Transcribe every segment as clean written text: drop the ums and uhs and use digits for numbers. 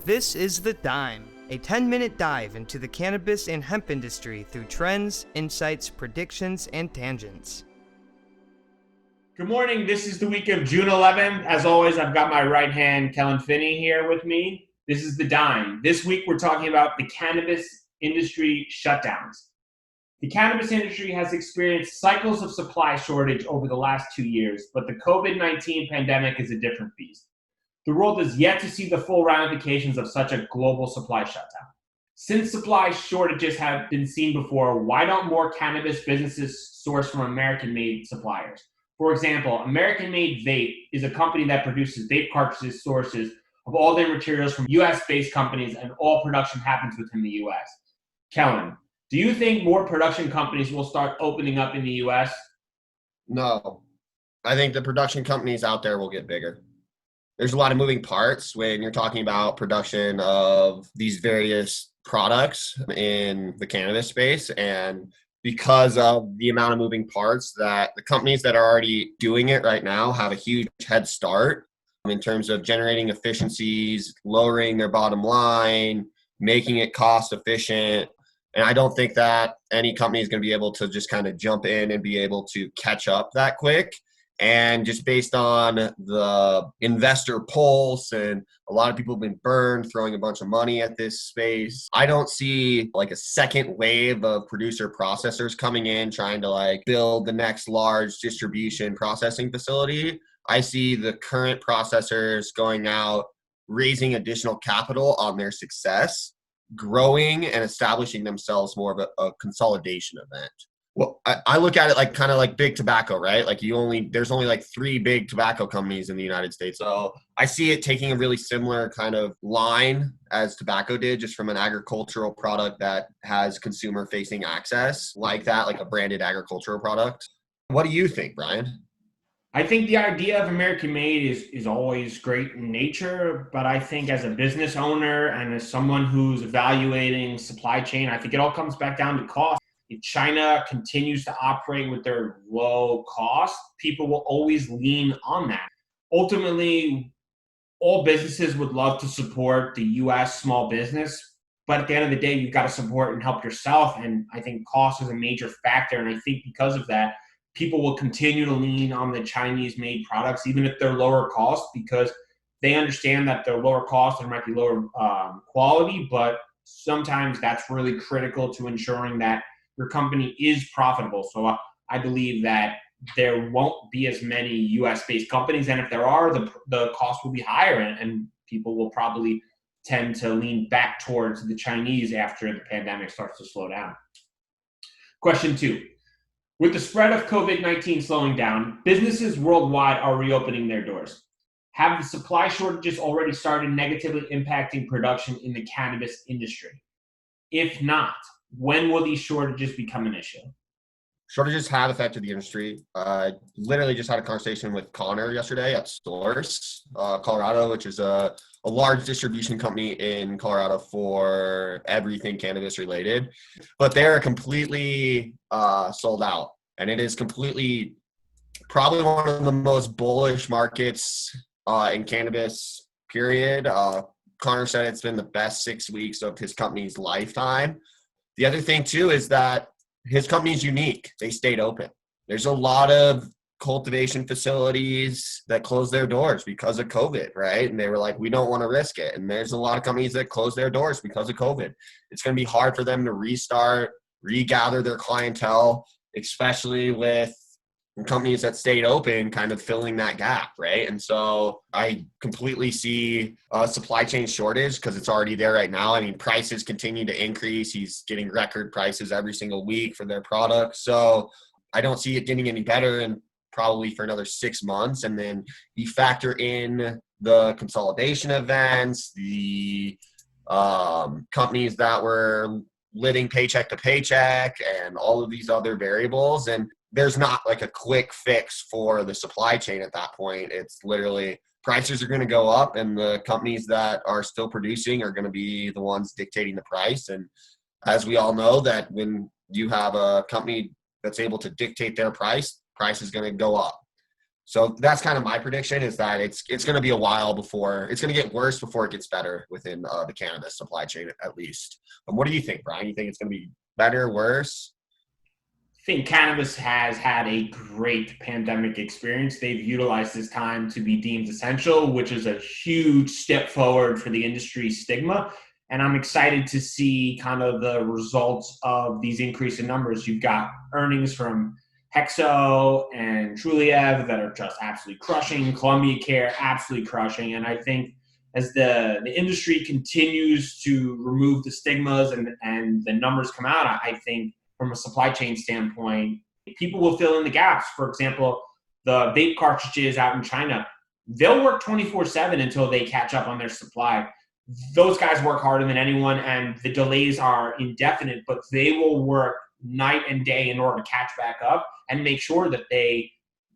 This is The Dime, a 10-minute dive into the cannabis and hemp industry through trends, insights, predictions, and tangents. Good morning. This is the week of June 11th. As always, I've got my right hand, Kellan Finney, here with me. This is The Dime. This week, we're talking about the cannabis industry shutdowns. The cannabis industry has experienced cycles of supply shortage over the last 2 years, but the COVID-19 pandemic is a different beast. The world is yet to see the full ramifications of such a global supply shutdown. Since supply shortages have been seen before, why don't more cannabis businesses source from American-made suppliers? For example, American Made Vape is a company that produces vape cartridges sources of all their materials from US-based companies, and all production happens within the US. Kellan, do you think more production companies will start opening up in the US? No. I think the production companies out there will get bigger. There's a lot of moving parts when you're talking about production of these various products in the cannabis space. And because of the amount of moving parts, that the companies that are already doing it right now have a huge head start in terms of generating efficiencies, lowering their bottom line, making it cost efficient. And I don't think that any company is going to be able to just kind of jump in and be able to catch up that quick. And just based on the investor pulse, and a lot of people have been burned throwing a bunch of money at this space, I don't see like a second wave of producer processors coming in trying to like build the next large distribution processing facility. I see the current processors going out, raising additional capital on their success, growing and establishing themselves more of a consolidation event. Well, I look at it like kind of like big tobacco, right? Like there's only like 3 big tobacco companies in the United States. So I see it taking a really similar kind of line as tobacco did, just from an agricultural product that has consumer facing access like that, like a branded agricultural product. What do you think, Bryan? I think the idea of American made is always great in nature, but I think as a business owner and as someone who's evaluating supply chain, I think it all comes back down to cost. If China continues to operate with their low cost, people will always lean on that. Ultimately, all businesses would love to support the US small business, but at the end of the day, you've got to support and help yourself. And I think cost is a major factor. And I think because of that, people will continue to lean on the Chinese made products, even if they're lower cost, because they understand that they're lower cost and might be lower quality, but sometimes that's really critical to ensuring that your company is profitable. So I believe that there won't be as many US-based companies, and if there are, the cost will be higher, and people will probably tend to lean back towards the Chinese after the pandemic starts to slow down. Question 2. With the spread of COVID-19 slowing down, businesses worldwide are reopening their doors. Have the supply shortages already started negatively impacting production in the cannabis industry? If not, when will these shortages become an issue? Shortages have affected the industry. I literally just had a conversation with Connor yesterday at Source, Colorado, which is a large distribution company in Colorado for everything cannabis related. But they're completely sold out. And it is completely probably one of the most bullish markets in cannabis, period. Connor said it's been the best 6 weeks of his company's lifetime. The other thing, too, is that his company is unique. They stayed open. There's a lot of cultivation facilities that closed their doors because of COVID, right? And they were like, we don't want to risk it. And there's a lot of companies that closed their doors because of COVID. It's going to be hard for them to restart, regather their clientele, especially with companies that stayed open kind of filling that gap, right? And so I completely see a supply chain shortage because it's already there right now. I mean, prices continue to increase. He's getting record prices every single week for their products. So I don't see it getting any better and probably for another 6 months. And then you factor in the consolidation events, the companies that were living paycheck to paycheck, and all of these other variables. And there's not like a quick fix for the supply chain at that point. It's literally prices are going to go up, and the companies that are still producing are going to be the ones dictating the price. And as we all know, that when you have a company that's able to dictate their price is going to go up. So that's kind of my prediction, is that it's going to be a while before it's going to get worse before it gets better within the cannabis supply chain, at least. What do you think, Brian? You think it's going to be better, worse? I think cannabis has had a great pandemic experience. They've utilized this time to be deemed essential, which is a huge step forward for the industry stigma. And I'm excited to see kind of the results of these increase in numbers. You've got earnings from Hexo and Truliev that are just absolutely crushing. Columbia Care absolutely crushing. And I think as the industry continues to remove the stigmas and the numbers come out, I think from a supply chain standpoint, people will fill in the gaps. For example, the vape cartridges out in China, they'll work 24/7 until they catch up on their supply. Those guys work harder than anyone, and the delays are indefinite, but they will work night and day in order to catch back up and make sure that they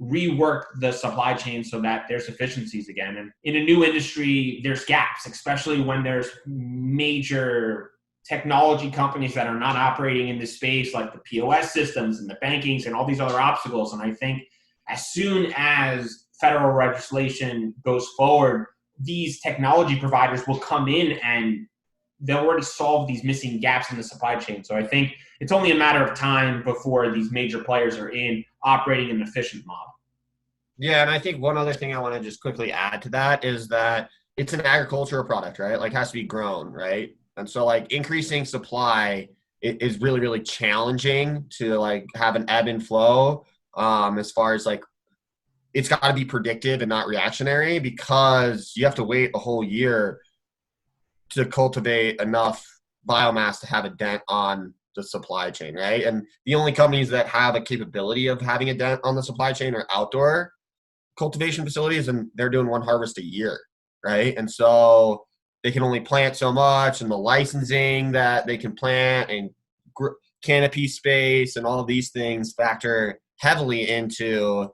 rework the supply chain so that there's efficiencies again. And in a new industry, there's gaps, especially when there's major technology companies that are not operating in this space, like the POS systems and the bankings and all these other obstacles. And I think as soon as federal legislation goes forward, these technology providers will come in and they'll already solve these missing gaps in the supply chain. So I think it's only a matter of time before these major players are in operating an efficient model. Yeah, and I think one other thing I want to just quickly add to that is that it's an agricultural product, right? Like, it has to be grown, right? And so, like, increasing supply is really, really challenging to, like, have an ebb and flow, as far as, like, it's got to be predictive and not reactionary, because you have to wait a whole year to cultivate enough biomass to have a dent on the supply chain, right? And the only companies that have a capability of having a dent on the supply chain are outdoor cultivation facilities, and they're doing one harvest a year, right? And so they can only plant so much, and the licensing that they can plant and canopy space and all of these things factor heavily into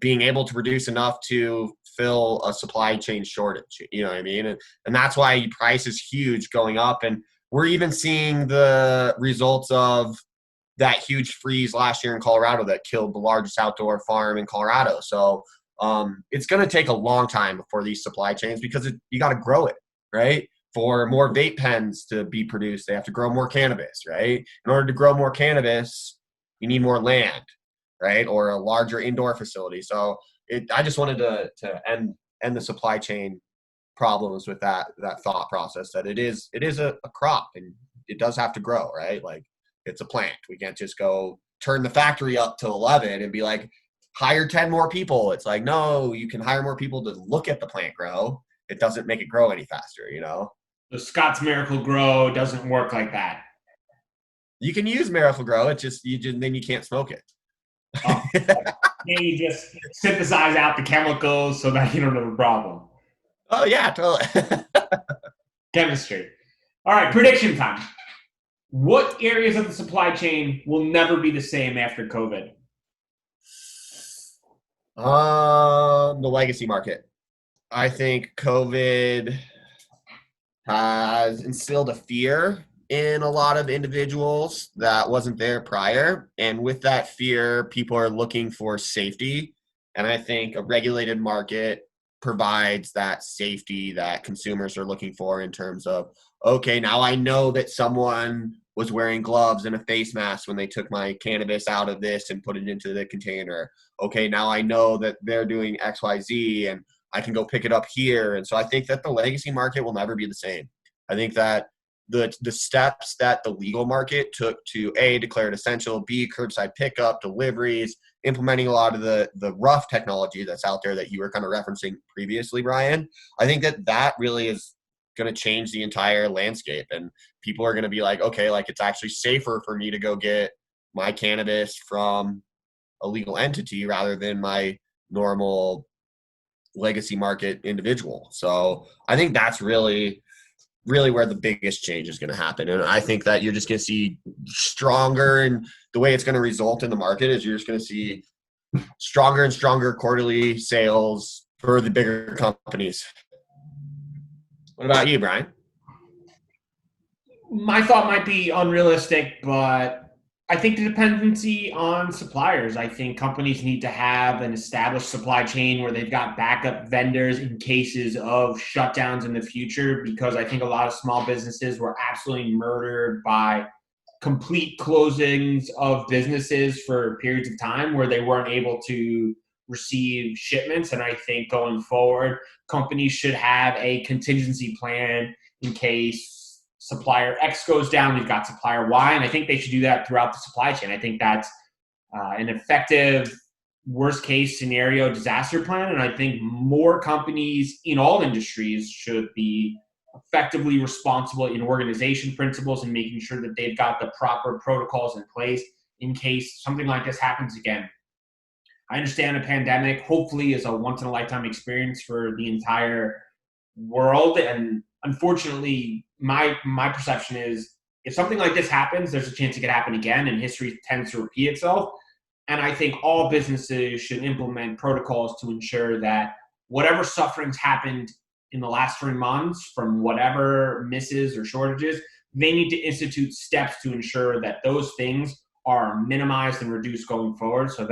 being able to produce enough to fill a supply chain shortage. You know what I mean? And that's why price is huge going up. And we're even seeing the results of that huge freeze last year in Colorado that killed the largest outdoor farm in Colorado. So it's going to take a long time before these supply chains, because you got to grow it, right? For more vape pens to be produced, they have to grow more cannabis, right? In order to grow more cannabis, you need more land, right? Or a larger indoor facility. So I just wanted to end the supply chain problems with that thought process, that it is a crop, and it does have to grow, right? Like, it's a plant. We can't just go turn the factory up to 11 and be like, hire 10 more people. It's like, no, you can hire more people to look at the plant grow. It doesn't make it grow any faster, you know? The Scott's Miracle Grow doesn't work like that. You can use Miracle Grow. It's just, then you can't smoke it. Oh, then you just synthesize out the chemicals so that you don't have a problem. Oh, yeah, totally. Chemistry. All right, prediction time. What areas of the supply chain will never be the same after COVID? The legacy market. I think COVID has instilled a fear in a lot of individuals that wasn't there prior. And with that fear, people are looking for safety. And I think a regulated market provides that safety that consumers are looking for, in terms of, okay, now I know that someone was wearing gloves and a face mask when they took my cannabis out of this and put it into the container. Okay, now I know that they're doing XYZ and I can go pick it up here. And so I think that the legacy market will never be the same. I think that the steps that the legal market took to A, declare it essential, B, curbside pickup, deliveries, implementing a lot of the rough technology that's out there that you were kind of referencing previously, Brian, I think that really is going to change the entire landscape. And people are going to be like, okay, like, it's actually safer for me to go get my cannabis from a legal entity rather than my normal legacy market individual. So I think that's really where the biggest change is going to happen. And I think that you're just going to see stronger, and the way it's going to result in the market is you're just going to see stronger and stronger quarterly sales for the bigger companies. What about you, Brian? My thought might be unrealistic, but I think the dependency on suppliers. I think companies need to have an established supply chain where they've got backup vendors in cases of shutdowns in the future, because I think a lot of small businesses were absolutely murdered by complete closings of businesses for periods of time where they weren't able to receive shipments. And I think going forward, companies should have a contingency plan in case supplier X goes down, we've got supplier Y. And I think they should do that throughout the supply chain. I think that's an effective worst case scenario disaster plan. And I think more companies in all industries should be effectively responsible in organization principles and making sure that they've got the proper protocols in place in case something like this happens again. I understand a pandemic hopefully is a once in a lifetime experience for the entire world. And unfortunately, my perception is if something like this happens, there's a chance it could happen again, and history tends to repeat itself. And I think all businesses should implement protocols to ensure that whatever sufferings happened in the last 3 months from whatever misses or shortages, they need to institute steps to ensure that those things are minimized and reduced going forward so